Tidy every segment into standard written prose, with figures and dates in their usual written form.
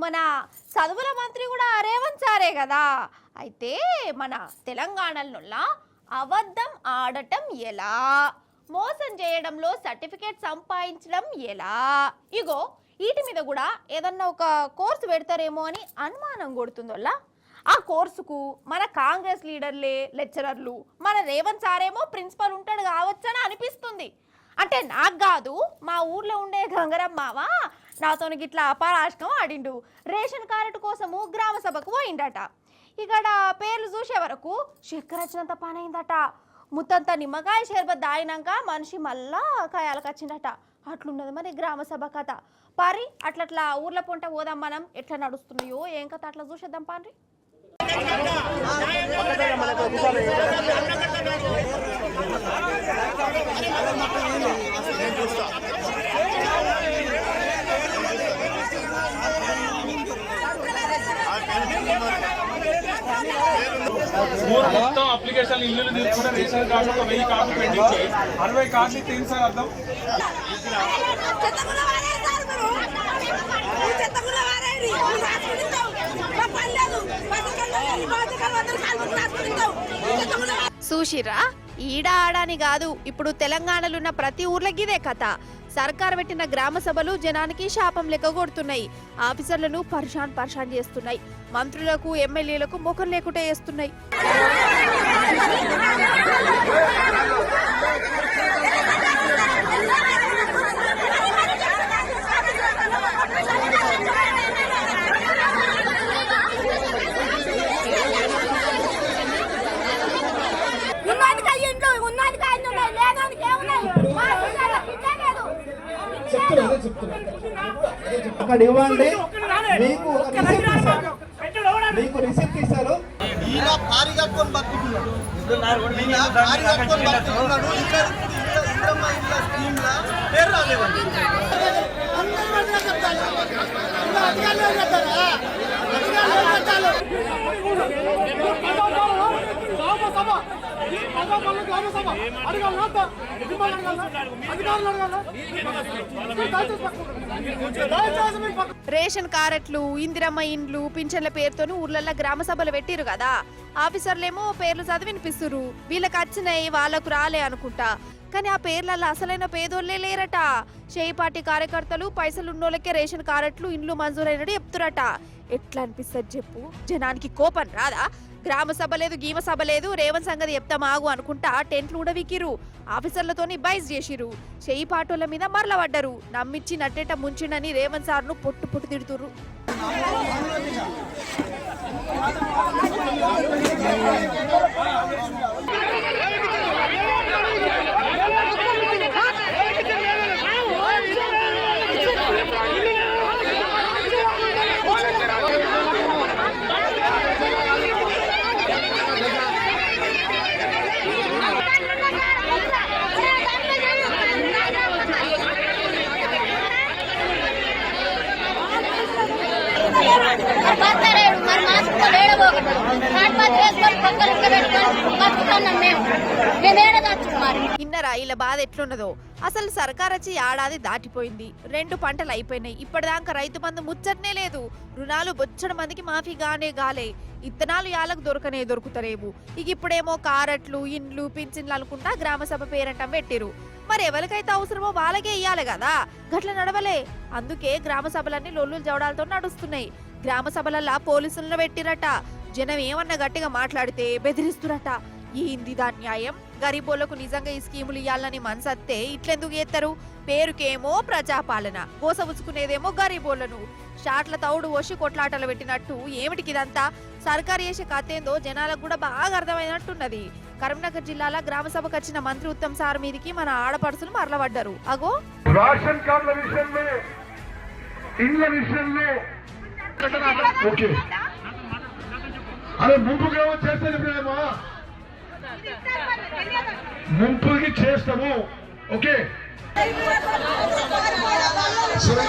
మన చదువుల మంత్రి కూడా రేవంత్ సారే కదా. అయితే మన తెలంగాణలో అబద్ధం ఆడటం ఎలా, మోసం చేయడంలో సర్టిఫికేట్ సంపాదించడం ఎలా, ఇగో వీటి మీద కూడా ఏదన్నా ఒక కోర్సు పెడతారేమో అని అనుమానం కొడుతుందోళ్ళ. ఆ కోర్సుకు మన కాంగ్రెస్ లీడర్లే లెక్చరర్లు, మన రేవంత్ సారేమో ప్రిన్సిపల్ ఉంటాడు కావచ్చని అనిపిస్తుంది. అంటే నాకు కాదు, మా ఊర్లో ఉండే గంగరం మావ నాతో గిట్లా అపారాష్కం ఆడిండు. రేషన్ కార్డు కోసము గ్రామ సభకు పోయిండట. ఇక్కడ పేర్లు చూసే వరకు చక్కెర వచ్చినంత పని అయిందట. ముత్తంత నిమ్మకాయ షర్బత్ దాయినాక మనిషి మళ్ళా కాయాలకు వచ్చిందట. అట్లున్నది మరి గ్రామ సభ కథ. పారి అట్లట్లా ఊర్ల పొంట పోదాం, మనం ఎట్లా నడుస్తున్నాయో ఏం కథ అట్లా చూసేద్దాం పారి. మొత్తం అప్లికేషన్ ఇల్లు తీసుకుంటే రేషన్ కార్డు ఒక 1000 కార్డు పెట్టించి 60 కార్డులు తీరు సార్ అర్థం. చూసిరా, ఈడ ఆడాని కాదు, ఇప్పుడు తెలంగాణలో ఉన్న ప్రతి ఊర్లకి ఇదే కథ. సర్కారు పెట్టిన గ్రామ సభలు జనానికి శాపం లెక్క కొడుతున్నాయి. ఆఫీసర్లను పర్షాన్ చేస్తున్నాయి. మంత్రులకు ఎమ్మెల్యేలకు ముఖం లేకుండా చేస్తున్నాయి. అక్కడ ఇవ్వండి, మీకు రిసిప్ట్ ఇస్తారు. రేషన్ కార్డులు, ఇందిరమ్మ ఇండ్లు, పింఛన్ల పేరుతోని ఊర్లలో గ్రామ సభలు పెట్టిరు కదా. ఆఫీసర్లేమో పేర్లు చదివి వినిపిస్తురు. వీళ్ళకి వచ్చినాయి, వాళ్ళకు రాలే అనుకుంటా. కానీ ఆ పేర్లలో అసలైన పేదోళ్లే లేరట. చేయి పార్టీ కార్యకర్తలు, పైసలున్నోళ్ళకే రేషన్ కార్డులు, ఇండ్లు మంజూరైనట్టు చెప్తురట. ఎట్లా అనిపిస్తుంది చెప్పు? జనానికి కోపం రాదా? గ్రామ సభ లేదు, గీమ సభ లేదు, రేవంత్ సంగతి చెప్తామాగు అనుకుంటా టెంట్లు కూడా వికిరు. ఆఫీసర్లతోని బైస్ చేసిరు. చేయి పాటోళ్ళ మీద మరల పడ్డరు. నమ్మిచ్చి నట్టేట ముంచిండని రేవంత్ సార్ను పొట్టు తిడుతురు. ఇన్నరా ఇలా బాధ ఎట్లున్నదో. అసలు సర్కార్ వచ్చి ఏడాది దాటిపోయింది, 2 పంటలు అయిపోయినాయి. ఇప్పటిదాకా రైతు బంధు ముచ్చటనే లేదు. రుణాలు బొచ్చడం మందికి మాఫీ గాలే. ఇత్తనాలు యాలకు దొరుకుతలేవు. ఇక ఇప్పుడేమో కారట్లు, ఇండ్లు, పింఛన్లు అనుకుంటా గ్రామ సభ పేరంటం పెట్టిరు. మరి ఎవరికైతే అవసరమో వాళ్ళకే ఇయ్యాలి కదా, గట్ల నడవలే. అందుకే గ్రామ సభలన్నీ లొల్లులు జవడాలతో నడుస్తున్నాయి. గ్రామ సభలల్లా పోలీసులను పెట్టిరట. జనం ఏమన్నా గట్టిగా మాట్లాడితే బెదిరిస్తురట. ఏంది దా న్యాయం? గరీబోళ్లకు నిజంగా ఈ స్కీములు ఇయ్యాలని మనసత్తే ఇట్లెందుకు చేస్తారు? పేరుకేమో ప్రజాపాలన, గోసబుచ్చుకునేదేమో గరీబోళ్లను. షాట్ల తౌడు వసి కొట్లాటలు పెట్టినట్టు ఏమిటికి ఇదంతా? సర్కారు చేసే కథేందో జనాలకు కూడా బాగా అర్థమైనట్టున్నది. కరీంనగర్ జిల్లాలో గ్రామ సభకు వచ్చిన మంత్రి ఉత్తమ్ సార్ మీదికి మన ఆడపడుసులు మరలబడ్డారు. అగో రేషన్ కార్డుల విషయంలో, ఇండ్ల విషయంలో అదే ముంపుగా చేసేది ప్రేమా, ముంపుకి చేస్తాము. ఓకే సరే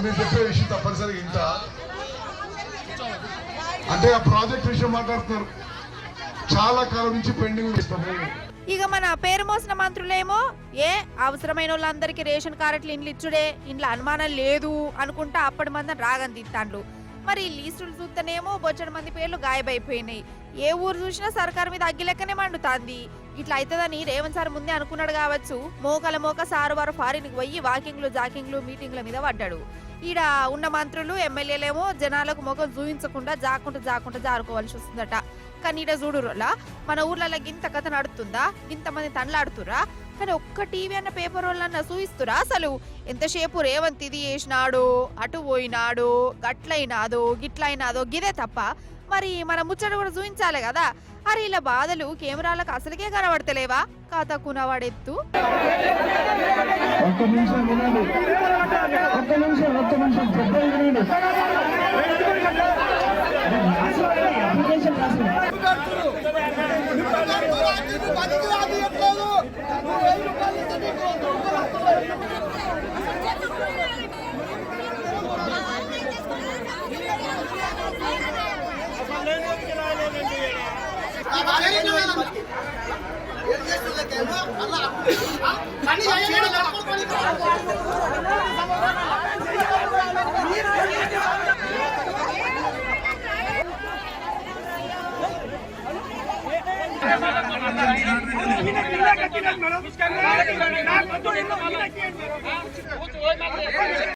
మీరు చెప్పే విషయం తప్పనిసరిగా ఇంత అంటే ఆ ప్రాజెక్ట్ విషయం మాట్లాడుతున్నారు. చాలా కాలం నుంచి పెండింగ్ ఇస్తాము. ఇక మన పేరు మోసిన మంత్రులేమో అవసరమైన వాళ్ళందరికీ రేషన్ కార్డులు ఇండ్లు ఇచ్చుడే, ఇంట్లో అనుమానం లేదు అనుకుంటా అప్పటి మంది రాగని తిట్టాండ్లు. మరి లీస్టులు చూస్తేనేమో బొచ్చడి మంది పేర్లు గాయబైపోయినాయి. ఏ ఊరు చూసినా సర్కారు మీద అగ్గిలెక్కనే మండుతాంది. ఇట్లా అవుతుందని రేవంత్ సార్ ముందే అనుకున్నాడు కావచ్చు. మోక సారు వారు ఫారిన్కి పోయి వాకింగ్లు జాకింగ్లు మీటింగ్ల మీద పడ్డాడు. ఈడ ఉన్న మంత్రులు ఎమ్మెల్యేలేమో జనాలకు ముఖం చూయించకుండా జాకుంటా జారుకోవాల్సి వస్తుందట. కానీ ఈడ చూడురోలా మన ఊర్లలో గింత కథ నడుతుందా, ఇంతమంది తండ్లాడుతురా, కానీ ఒక్క టీవీ అన్న పేపర్ వాళ్ళన్నా చూయిస్తురా? అసలు ఎంతసేపు రేవంత్ ఇది చేసినాడో, అటు పోయినాడో, గట్లయినాదో గిట్లయినాదో గిదే తప్ప మరి మన ముచ్చట కూడా చూపించాలి కదా. అరే ఇలా బాధలు కెమెరాలకు అసలుకే కనబడతలేవా? కాతకునవాడెత్తు. ఒక్క నిమిషం వినండి, ఒక్క నిమిషం పెద్దలు వినండి. అప్లికేషన్ రాసింది. మేడం